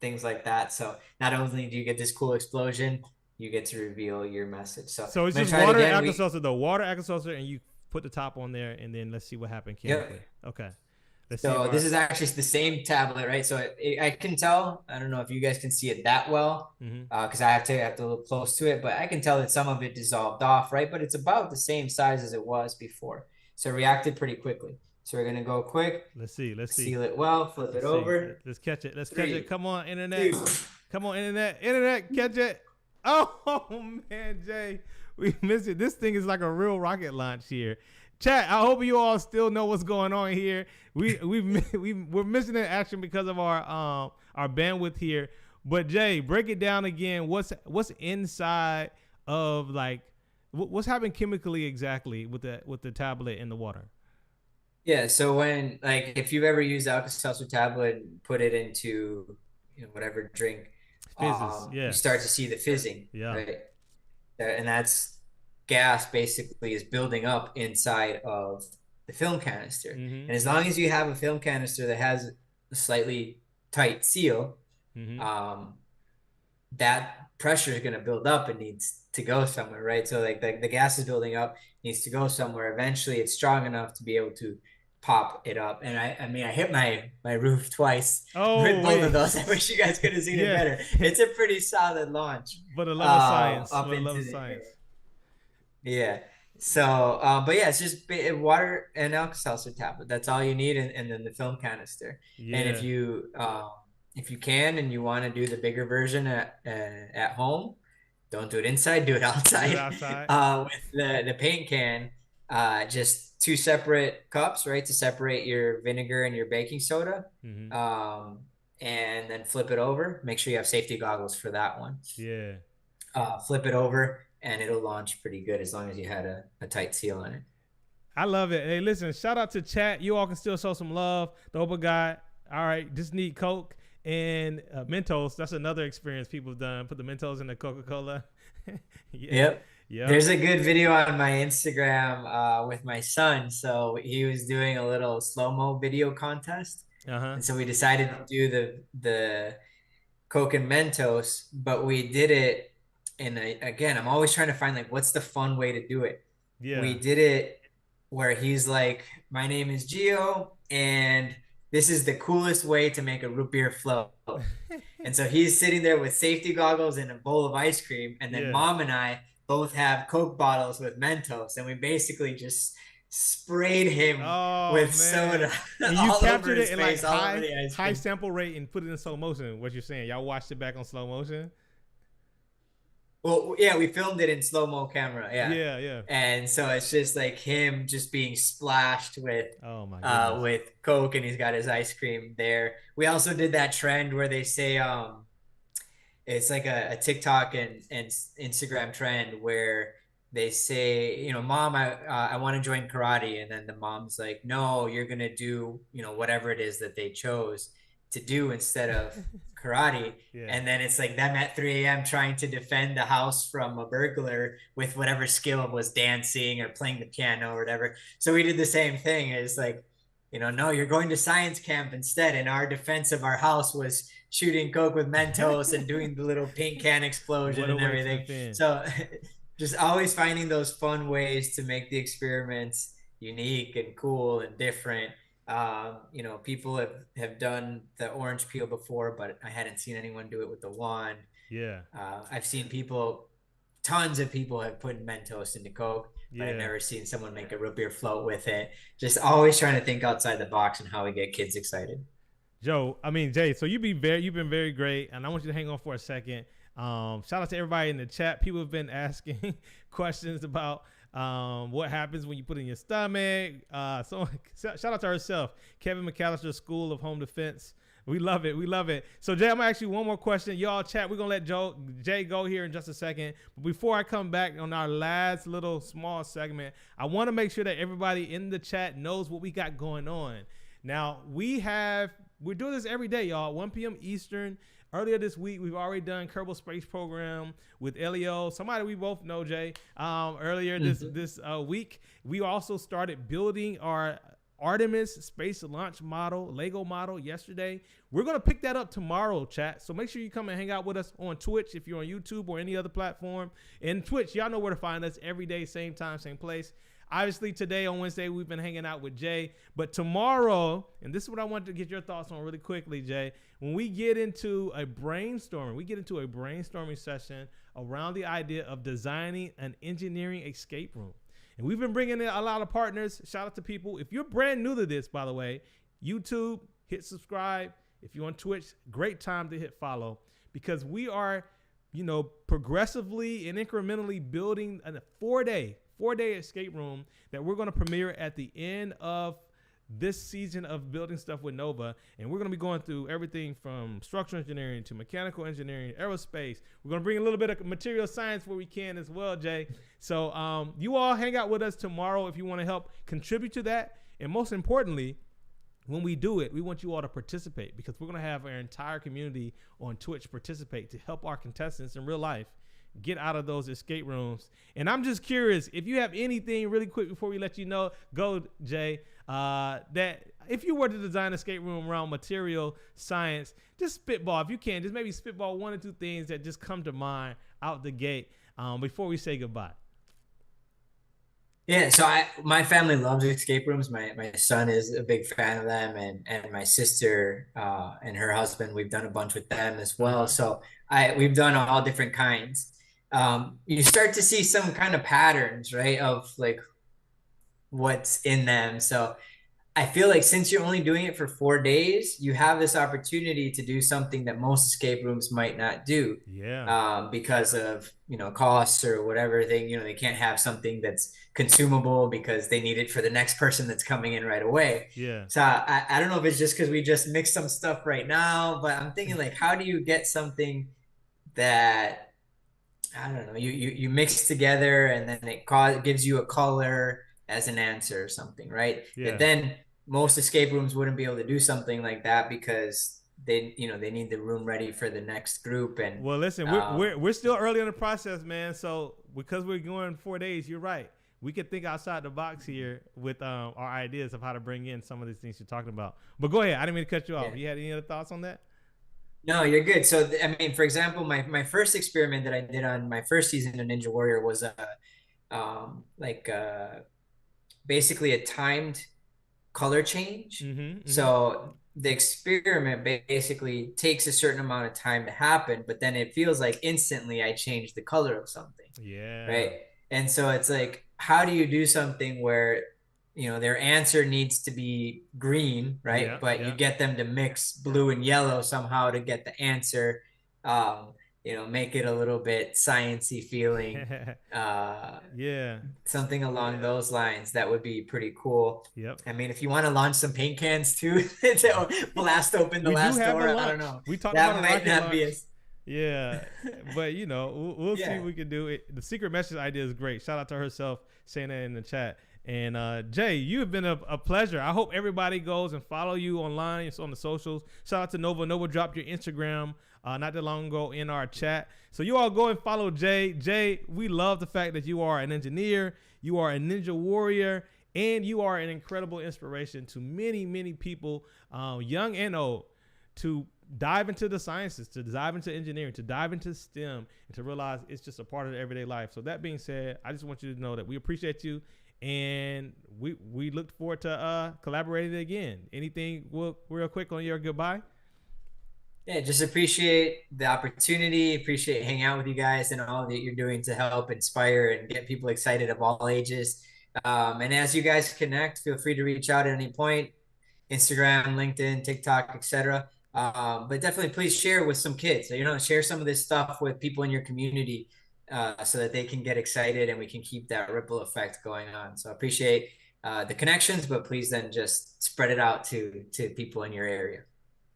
things like that. So not only do you get this cool explosion, you get to reveal your message. So it's just water Alka-Seltzer, the water Alka-Seltzer, and you put the top on there, and then let's see what happened chemically. Yep. Okay. So this is actually the same tablet, right? So I can tell. I don't know if you guys can see it that well, because I have to look close to it. But I can tell that some of it dissolved off, right? But it's about the same size as it was before. So it reacted pretty quickly. So we're gonna go quick. Let's see. Seal it well. Flip it over. Let's catch it. Catch it. Come on, internet. Come on, internet. Internet, catch it. Oh man, Jay, we missed it. This thing is like a real rocket launch here. Chat, I hope you all still know what's going on here. We're missing in action because of our bandwidth here. But Jay, break it down again. What's inside of like what's happening chemically exactly with the tablet and the water? Yeah, so when if you've ever used Alka-Seltzer tablet and put it into whatever drink, you start to see the fizzing, right? And that's gas basically is building up inside of the film canister. And as long as you have a film canister that has a slightly tight seal, that pressure is going to build up and needs to go somewhere, right? So like the gas is building up, needs to go somewhere. Eventually it's strong enough to be able to pop it up. And I hit my roof twice with both of those. I wish you guys could have seen it better. It's a pretty solid launch. But a lot of science. Yeah. So, but yeah, it's just water and Alka-Seltzer tablet. That's all you need, and then the film canister. Yeah. And if you can and you want to do the bigger version at home, don't do it inside. Do it outside. With the paint can, just 2 separate cups, right, to separate your vinegar and your baking soda. And then flip it over. Make sure you have safety goggles for that one. Yeah. Flip it over. And it'll launch pretty good as long as you had a tight seal on it. I love it. Hey, listen, shout out to chat. You all can still show some love. The Opa guy, all right, just need Coke and Mentos. That's another experience people have done. Put the Mentos in the Coca-Cola. Yep. There's a good video on my Instagram with my son. So he was doing a little slow-mo video contest. And so we decided to do the Coke and Mentos, but we did it. And again, I'm always trying to find what's the fun way to do it. Yeah. We did it where he's like, my name is Gio, and this is the coolest way to make a root beer float. And so he's sitting there with safety goggles and a bowl of ice cream. And then Mom and I both have Coke bottles with Mentos. And we basically just sprayed him with soda. And you captured it in like high sample rate and put it in slow motion. What you're saying? Y'all watched it back on slow motion? Well, yeah, we filmed it in slow-mo camera, yeah. Yeah, yeah. And so it's just like him just being splashed Oh my goodness. with Coke, and he's got his ice cream there. We also did that trend where they say it's like a TikTok and Instagram trend where they say, you know, mom, I want to join karate, and then the mom's like, no, you're gonna do, you know, whatever it is that they chose to do instead of karate. Yeah. And then it's like them at 3 a.m. trying to defend the house from a burglar with whatever skill was dancing or playing the piano or whatever. So we did the same thing. It's like, you know, no, you're going to science camp instead. And our defense of our house was shooting Coke with Mentos and doing the little paint can explosion and everything. So just always finding those fun ways to make the experiments unique and cool and different. You know, people have done the orange peel before, but I hadn't seen anyone do it with the wand. Yeah. I've seen people, tons of people have put Mentos into Coke, but I've Yeah. never seen someone make a root beer float with it. Just always trying to think outside the box and how we get kids excited. Jay, so you've been very great, and I want you to hang on for a second. Shout out to everybody in the chat. People have been asking questions about what happens when you put it in your stomach. So shout out to herself, Kevin McAllister, School of Home Defense. We love it. We love it. So Jay, I'm gonna ask you one more question. Y'all chat. We're gonna let Jay go here in just a second. But before I come back on our last little small segment, I want to make sure that everybody in the chat knows what we got going on. Now we're doing this every day, y'all. 1 p.m. Eastern. Earlier this week, we've already done Kerbal Space Program with Elio, somebody we both know, Jay. Earlier this week, we also started building our Artemis space launch model, Lego model yesterday. We're going to pick that up tomorrow, chat. So make sure you come and hang out with us on Twitch if you're on YouTube or any other platform. And Twitch, y'all know where to find us every day, same time, same place. Obviously, today on Wednesday, we've been hanging out with Jay. But tomorrow, and this is what I wanted to get your thoughts on really quickly, Jay, when we get into a brainstorming session around the idea of designing an engineering escape room. And we've been bringing in a lot of partners. Shout out to people. If you're brand new to this, by the way, YouTube, hit subscribe. If you're on Twitch, great time to hit follow, because we are, progressively and incrementally building a four-day escape room that we're going to premiere at the end of this season of Building Stuff with Nova. And we're going to be going through everything from structural engineering to mechanical engineering, aerospace. We're going to bring a little bit of material science where we can as well, Jay. So you all hang out with us tomorrow if you want to help contribute to that. And most importantly, when we do it, we want you all to participate, because we're going to have our entire community on Twitch participate to help our contestants in real life get out of those escape rooms. And I'm just curious, if you have anything really quick before we let you know, go, Jay, that if you were to design an escape room around material science, just spitball, if you can, just maybe spitball one or two things that just come to mind out the gate before we say goodbye. Yeah, so my family loves escape rooms. My son is a big fan of them, and my sister and her husband, we've done a bunch with them as well. So we've done all different kinds. You start to see some kind of patterns, right, of like what's in them. So I feel like since you're only doing it for 4 days, you have this opportunity to do something that most escape rooms might not do. Yeah. Because of, costs or whatever thing, they can't have something that's consumable because they need it for the next person that's coming in right away. Yeah. So I don't know if it's just because we just mixed some stuff right now, but I'm thinking, like, how do you get something that, I don't know, you mix together and then it gives you a color as an answer or something, right? Yeah. And then most escape rooms wouldn't be able to do something like that because they need the room ready for the next group. And well, listen, we're still early in the process, man. So because we're going 4 days, you're right. We could think outside the box here with our ideas of how to bring in some of these things you're talking about. But go ahead. I didn't mean to cut you off. You had any other thoughts on that? No, you're good. So, I mean, for example, my first experiment that I did on my first season of Ninja Warrior was basically a timed color change. So the experiment basically takes a certain amount of time to happen, but then it feels like instantly I changed the color of something. Yeah. Right. And so it's like, how do you do something where, their answer needs to be green, right? But you get them to mix blue and yellow somehow to get the answer. make it a little bit sciencey feeling. Yeah. Something along those lines. That would be pretty cool. Yep. I mean, if you want to launch some paint cans too to blast open the We do last have a door, I launch. don't know. We talked That about a might rocket not launch. be as Yeah, but we'll see Yeah. what we can do. The secret message idea is great. Shout out to herself saying that in the chat. And Jay, you have been a pleasure. I hope everybody goes and follow you online. It's on the socials. Shout out to Nova. Nova dropped your Instagram not that long ago in our chat. So you all go and follow Jay. Jay, we love the fact that you are an engineer, you are a ninja warrior, and you are an incredible inspiration to many, many people, young and old, to dive into the sciences, to dive into engineering, to dive into STEM, and to realize it's just a part of their everyday life. So that being said, I just want you to know that we appreciate you, and we look forward to collaborating again. Anything real quick on your goodbye? Yeah, just appreciate the opportunity, appreciate hanging out with you guys and all that you're doing to help inspire and get people excited of all ages. And as you guys connect, feel free to reach out at any point, Instagram, LinkedIn, TikTok, etc. But definitely please share with some kids. So, share some of this stuff with people in your community so that they can get excited and we can keep that ripple effect going on. So I appreciate the connections, but please then just spread it out to people in your area.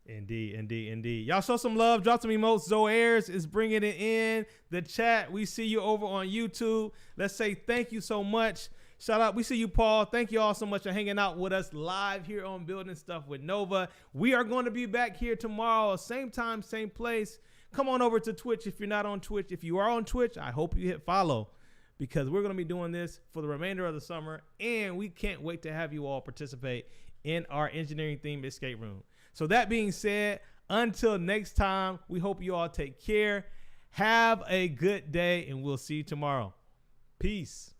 Indeed. Y'all show some love. Drop some emotes. Zoairs is bringing it in the chat. We see you over on YouTube. Let's say thank you so much. Shout out. We see you, Paul. Thank you all so much for hanging out with us live here on Building Stuff with Nova. We are going to be back here tomorrow, same time, same place. Come on over to Twitch if you're not on Twitch. If you are on Twitch, I hope you hit follow, because we're going to be doing this for the remainder of the summer, and we can't wait to have you all participate in our engineering themed escape room. So that being said, until next time, we hope you all take care. Have a good day, and we'll see you tomorrow. Peace.